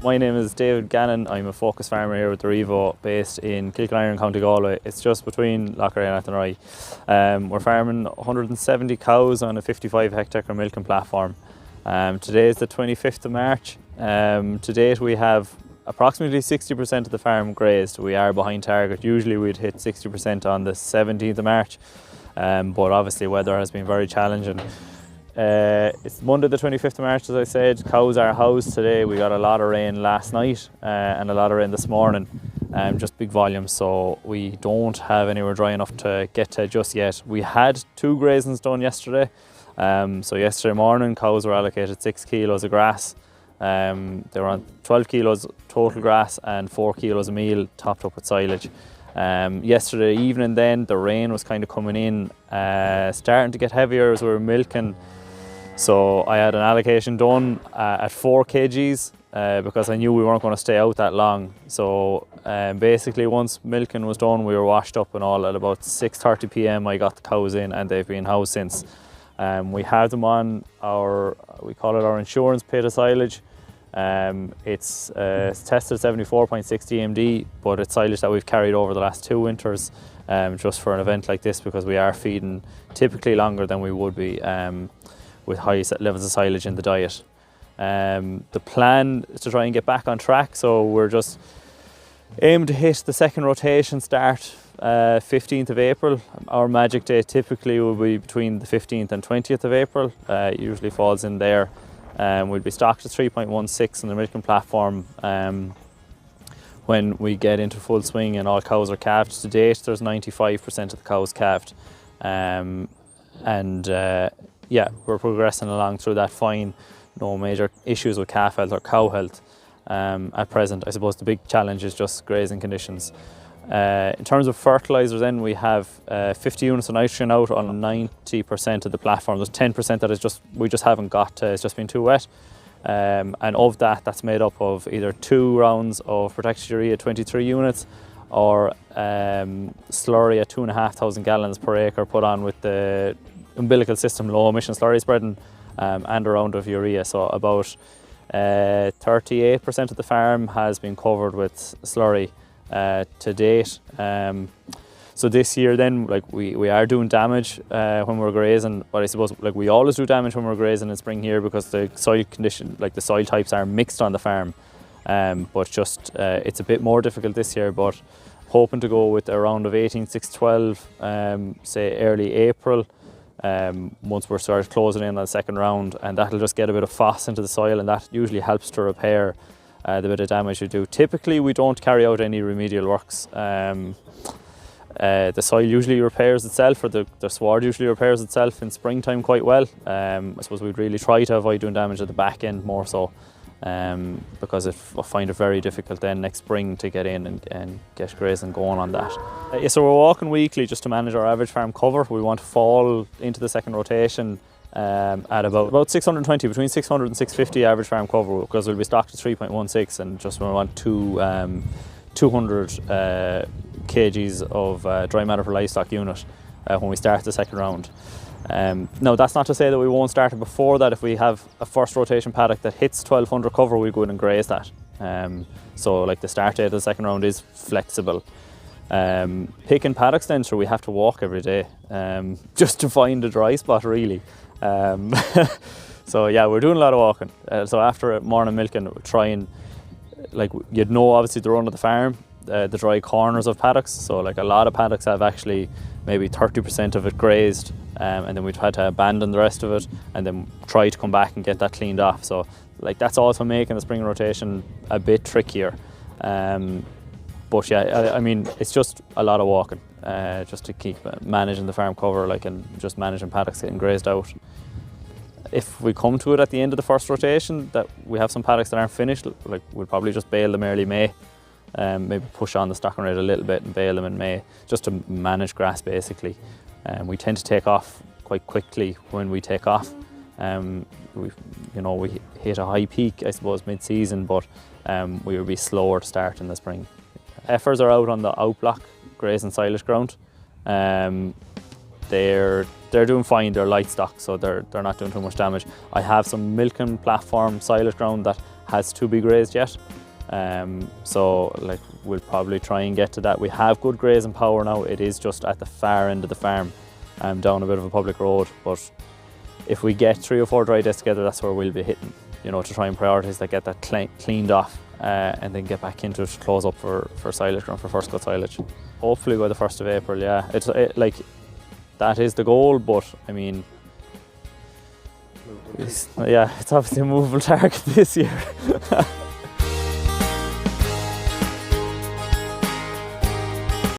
My name is David Gannon. I'm a focus farmer here with Aurivo, based in Kilconieron Co Galway. It's just between Lougher and Athenry. We're farming 170 cows on a 55 hectare milking platform. Today is the 25th of March. To date we have approximately 60% of the farm grazed. We are behind target. Usually we'd hit 60% on the 17th of March, but obviously weather has been very challenging. It's Monday the 25th of March, as I said. Cows are housed today. We got a lot of rain last night and a lot of rain this morning, just big volumes, so we don't have anywhere dry enough to get to just yet. We had 2 grazings done yesterday. So yesterday morning cows were allocated 6 kilos of grass. They were on 12 kilos total grass and 4 kilos of meal topped up with silage. Yesterday evening then the rain was kind of coming in, starting to get heavier as we were milking. So I had an allocation done at 4 kgs because I knew we weren't going to stay out that long. So basically once milking was done, we were washed up and all. At about 6:30 p.m. I got the cows in and they've been housed since. We have them on we call it our insurance pit of silage. It's tested 74.6 DMD, but it's silage that we've carried over the last 2 winters just for an event like this, because we are feeding typically longer than we would be with high levels of silage in the diet. The plan is to try and get back on track, so we're just aiming to hit the second rotation start 15th of April. Our magic day typically will be between the 15th and 20th of April. It usually falls in there. We'll be stocked at 3.16 on the milking platform when we get into full swing and all cows are calved. To date there's 95% of the cows calved, yeah, we're progressing along through that fine. No major issues with calf health or cow health at present. I suppose the big challenge is just grazing conditions. In terms of fertilisers then, we have 50 units of nitrogen out on 90% of the platform. There's 10% that we just haven't got, it's just been too wet. And of that, that's made up of either 2 rounds of protected urea, 23 units, or slurry at 2,500 gallons per acre put on with the umbilical system low emission slurry spreading, and a round of urea. So about 38% of the farm has been covered with slurry to date. So this year then, like we are doing damage when we're grazing, but I suppose like we always do damage when we're grazing in spring here, because the soil condition, like the soil types are mixed on the farm. But just it's a bit more difficult this year, but hoping to go with a round of 18-6-12 say early April, once we're started closing in on the second round, and that'll just get a bit of phos into the soil, and that usually helps to repair the bit of damage you do. Typically we don't carry out any remedial works. The soil usually repairs itself, or the sward usually repairs itself in springtime quite well. I suppose we'd really try to avoid doing damage at the back end more so, because I find it very difficult then next spring to get in and get grazing going on that. So we're walking weekly just to manage our average farm cover. We want to fall into the second rotation at about 620, between 600 and 650 average farm cover, because we'll be stocked at 3.16, and just we want 200 kgs of dry matter per livestock unit when we start the second round. Now that's not to say that we won't start it before that. If we have a first rotation paddock that hits 1200 cover, we'll go in and graze that. So like the start date of the second round is flexible. Picking paddocks then, so we have to walk every day just to find a dry spot really. So yeah, we're doing a lot of walking. So after morning milking, we're trying, like you'd know obviously the run of the farm, the dry corners of paddocks. So like a lot of paddocks have actually maybe 30% of it grazed, and then we've had to abandon the rest of it and then try to come back and get that cleaned off. So like that's also making the spring rotation a bit trickier. But yeah, I mean it's just a lot of walking just to keep managing the farm cover, like, and just managing paddocks getting grazed out. If we come to it at the end of the first rotation that we have some paddocks that aren't finished, like we'll probably just bale them early May. Maybe push on the stocking rate a little bit and bale them in May, just to manage grass basically. We tend to take off quite quickly when we take off. We hit a high peak I suppose mid-season, but we will be slower to start in the spring. Heifers are out on the outblock grazing silage ground. They're doing fine. They're light stock, so they're not doing too much damage. I have some milking platform silage ground that has to be grazed yet. So like we'll probably try and get to that. We have good grazing power now. It is just at the far end of the farm, down a bit of a public road. But if we get 3 or 4 dry days together, that's where we'll be hitting, you know, to try and prioritise that, get that cleaned off, and then get back into it to close up for silage and for first cut silage. Hopefully by the 1st of April, yeah. Like that is the goal, but I mean, it's obviously a movable target this year.